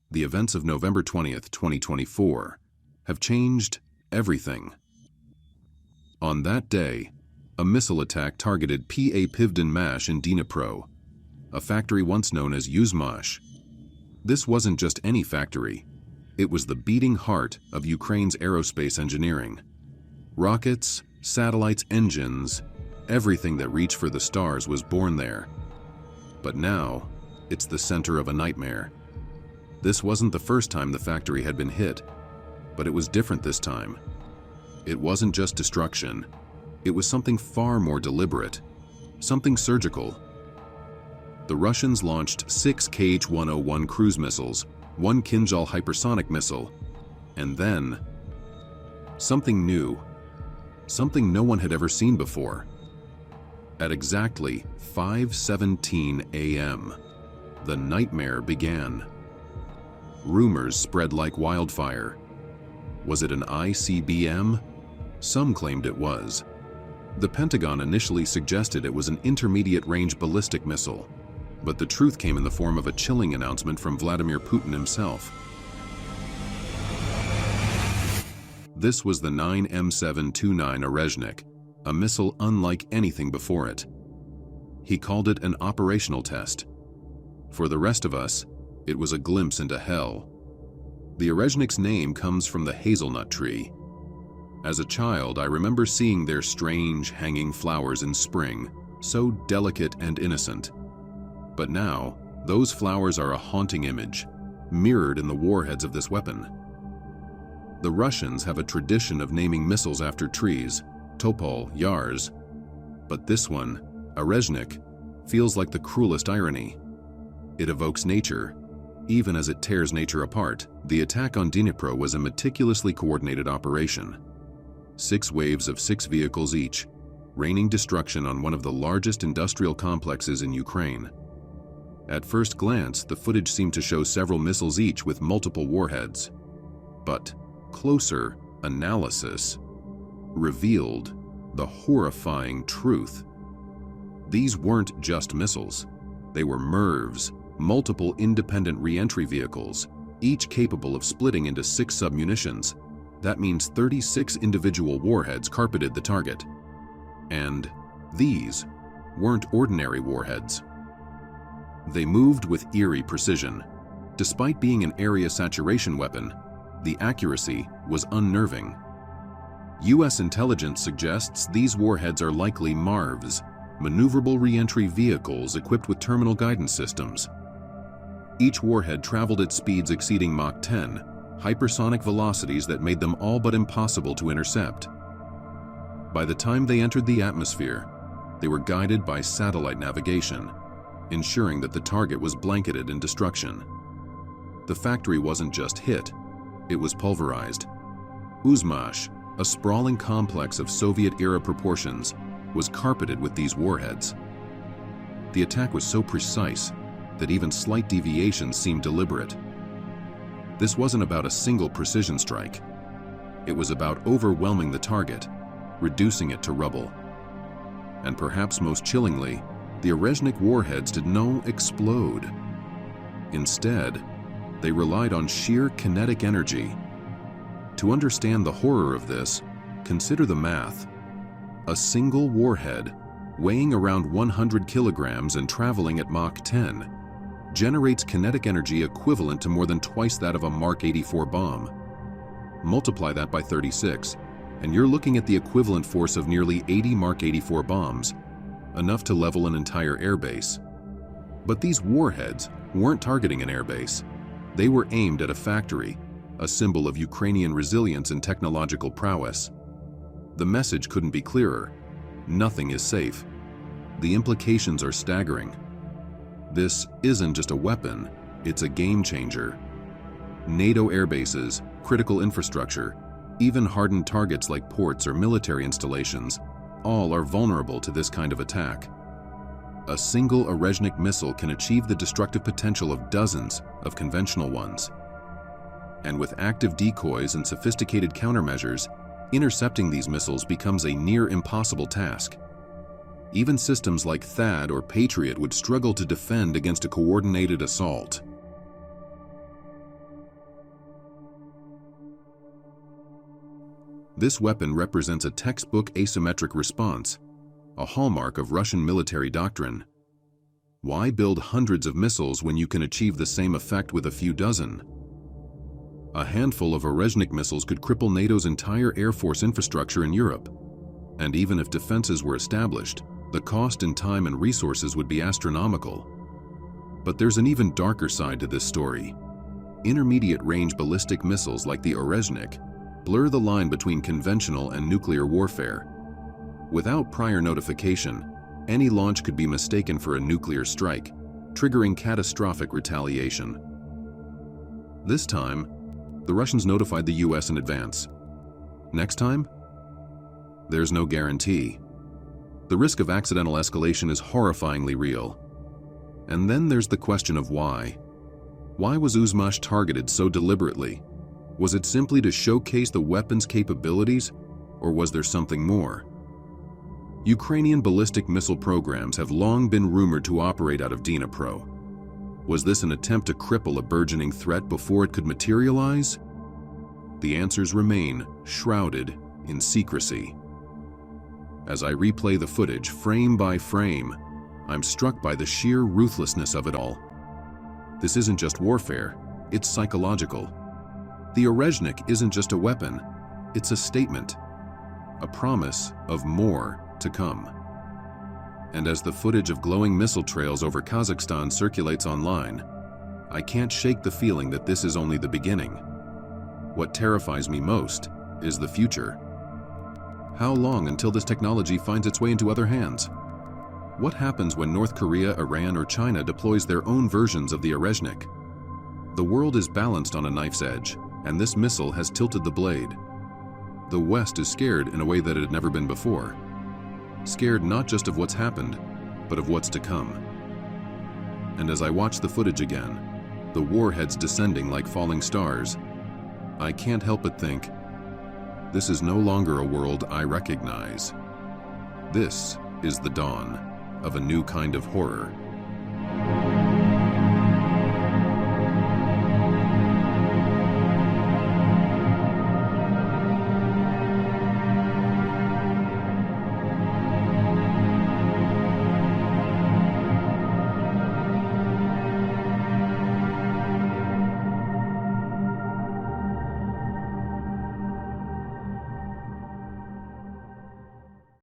The events of November 20th, 2024 have changed everything. On that day, a missile attack targeted PA Pivden-Mash in Dnipro, a factory once known as Yuzhmash. This wasn't just any factory. It was the beating heart of Ukraine's aerospace engineering. Rockets, satellites, engines, everything that reached for the stars was born there. But now, it's the center of a nightmare. This wasn't the first time the factory had been hit, but it was different this time. It wasn't just destruction. It was something far more deliberate, something surgical. The Russians launched 6 Kh-101 cruise missiles, 1 Kinzhal hypersonic missile, and then something new, something no one had ever seen before. At exactly 5:17 a.m., the nightmare began. Rumors spread like wildfire. Was it an ICBM? Some claimed it was. The Pentagon initially suggested it was an intermediate-range ballistic missile, but the truth came in the form of a chilling announcement from Vladimir Putin himself. This was the 9M729 Orezhnik, a missile unlike anything before it. He called it an operational test. For the rest of us, it was a glimpse into hell. The Orezhnik's name comes from the hazelnut tree. As a child, I remember seeing their strange, hanging flowers in spring, so delicate and innocent. But now, those flowers are a haunting image, mirrored in the warheads of this weapon. The Russians have a tradition of naming missiles after trees, topol, yars. But this one, Orezhnik, feels like the cruelest irony. It evokes nature, even as it tears nature apart. The attack on Dnipro was a meticulously coordinated operation. 6 waves of 6 vehicles each, raining destruction on one of the largest industrial complexes in Ukraine. At first glance, the footage seemed to show several missiles each with multiple warheads. But closer analysis revealed the horrifying truth. These weren't just missiles. They were MIRVs, multiple independent re-entry vehicles, each capable of splitting into 6 submunitions. That means 36 individual warheads carpeted the target. And these weren't ordinary warheads. They moved with eerie precision. Despite being an area saturation weapon, the accuracy was unnerving. U.S. intelligence suggests these warheads are likely MARVs, maneuverable re-entry vehicles equipped with terminal guidance systems. Each warhead traveled at speeds exceeding Mach 10, hypersonic velocities that made them all but impossible to intercept. By the time they entered the atmosphere, they were guided by satellite navigation, ensuring that the target was blanketed in destruction. The factory wasn't just hit, it was pulverized. Yuzhmash, a sprawling complex of Soviet-era proportions, was carpeted with these warheads. The attack was so precise that even slight deviations seemed deliberate. This wasn't about a single precision strike. It was about overwhelming the target, reducing it to rubble. And perhaps most chillingly, the Orezhnik warheads did not explode. Instead, they relied on sheer kinetic energy. To understand the horror of this, consider the math. A single warhead, weighing around 100 kilograms and traveling at Mach 10, generates kinetic energy equivalent to more than twice that of a Mark 84 bomb. Multiply that by 36, and you're looking at the equivalent force of nearly 80 Mark 84 bombs, enough to level an entire airbase. But these warheads weren't targeting an airbase. They were aimed at a factory, a symbol of Ukrainian resilience and technological prowess. The message couldn't be clearer. Nothing is safe. The implications are staggering. This isn't just a weapon, it's a game changer. NATO airbases, critical infrastructure, even hardened targets like ports or military installations, all are vulnerable to this kind of attack. A single Orezhnik missile can achieve the destructive potential of dozens of conventional ones. And with active decoys and sophisticated countermeasures, intercepting these missiles becomes a near impossible task. Even systems like THAAD or Patriot would struggle to defend against a coordinated assault. This weapon represents a textbook asymmetric response, a hallmark of Russian military doctrine. Why build hundreds of missiles when you can achieve the same effect with a few dozen? A handful of Orezhnik missiles could cripple NATO's entire air force infrastructure in Europe. And even if defenses were established, the cost in time and resources would be astronomical. But there's an even darker side to this story. Intermediate-range ballistic missiles like the Orezhnik blur the line between conventional and nuclear warfare. Without prior notification, any launch could be mistaken for a nuclear strike, triggering catastrophic retaliation. This time, the Russians notified the US in advance. Next time? There's no guarantee. The risk of accidental escalation is horrifyingly real. And then there's the question of why. Why was Uzmash targeted so deliberately? Was it simply to showcase the weapon's capabilities, or was there something more? Ukrainian ballistic missile programs have long been rumored to operate out of Dnipro. Was this an attempt to cripple a burgeoning threat before it could materialize? The answers remain shrouded in secrecy. As I replay the footage frame by frame, I'm struck by the sheer ruthlessness of it all. This isn't just warfare, it's psychological. The Orezhnik isn't just a weapon, it's a statement, a promise of more to come. And as the footage of glowing missile trails over Kazakhstan circulates online, I can't shake the feeling that this is only the beginning. What terrifies me most is the future. How long until this technology finds its way into other hands? What happens when North Korea, Iran, or China deploys their own versions of the Orezhnik? The world is balanced on a knife's edge, and this missile has tilted the blade. The West is scared in a way that it had never been before. Scared not just of what's happened, but of what's to come. And as I watch the footage again, the warheads descending like falling stars, I can't help but think, this is no longer a world I recognize. This is the dawn of a new kind of horror.